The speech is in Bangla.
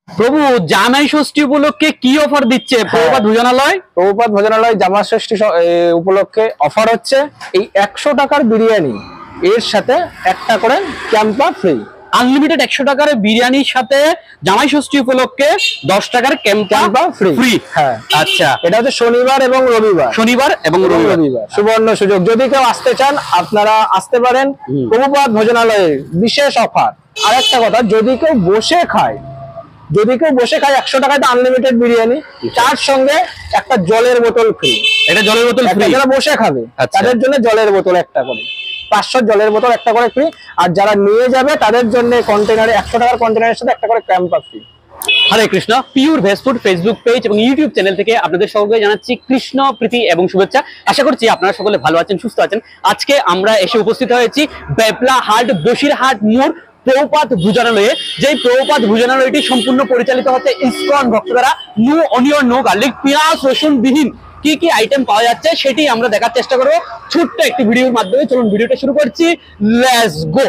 প্রভু, জামাই ষষ্ঠী উপলক্ষে কি অফার দিচ্ছে প্রভুপাদ ভোজনালয়? প্রভুপাদ ভোজনালয় জামা ষষ্ঠী উপলক্ষে অফার হচ্ছে এই 100 টাকার বিরিয়ানি এর সাথে একটা করে ক্যাম্পা ফ্রি। আনলিমিটেড 100 টাকার বিরিয়ানির সাথে জামাই ষষ্ঠী উপলক্ষে 10 টাকার ক্যাম্পা ফ্রি। হ্যাঁ, আচ্ছা, এটা হচ্ছে শনিবার এবং রবিবার। রবিবার সুবর্ণ সুযোগ, যদি কেউ আসতে চান আপনারা আসতে পারেন প্রভুপাদ ভোজনালয়ের বিশেষ অফার। আর একটা কথা, যদি কেউ বসে খায় 100 টাকায় আনলিমিটেড বিরিয়ানি, তার সঙ্গে একটা জলের বোতল ফ্রি। এটা জলের বোতল ফ্রি, যারা বসে খাবে তাদের জন্য জলের বোতল একটা করে, 500 জলের বোতল একটা করে ফ্রি। আর যারা নিয়ে যাবে তাদের জন্য কন্টেনারে 100 টাকার কন্টেনারের সাথে একটা করে Campa free. Hare Krishna. Pure veg food Facebook page এবং ইউটিউব চ্যানেল থেকে আপনাদের সকলকে জানাচ্ছি কৃষ্ণ প্রীতি এবং শুভেচ্ছা। আশা করছি আপনারা সকলে ভালো আছেন, সুস্থ আছেন। আজকে আমরা এসে উপস্থিত হয়েছি বেপলা হাট, বসিরহাট মোড়, প্রভুপাদ ভোজনালয়ে। যেই প্রভুপাদ ভোজনালয়টি সম্পূর্ণ পরিচালিত হচ্ছে ইসকন ভক্ত দ্বারা। নো অনিয়ন, নো গার্লিক, পেঁয়াজ রসুন বিহীন কি কি আইটেম পাওয়া যাচ্ছে সেটি আমরা দেখার চেষ্টা করবো ছোট্ট একটি ভিডিওর মাধ্যমে। চলুন ভিডিওটা শুরু করছি, লেটস গো।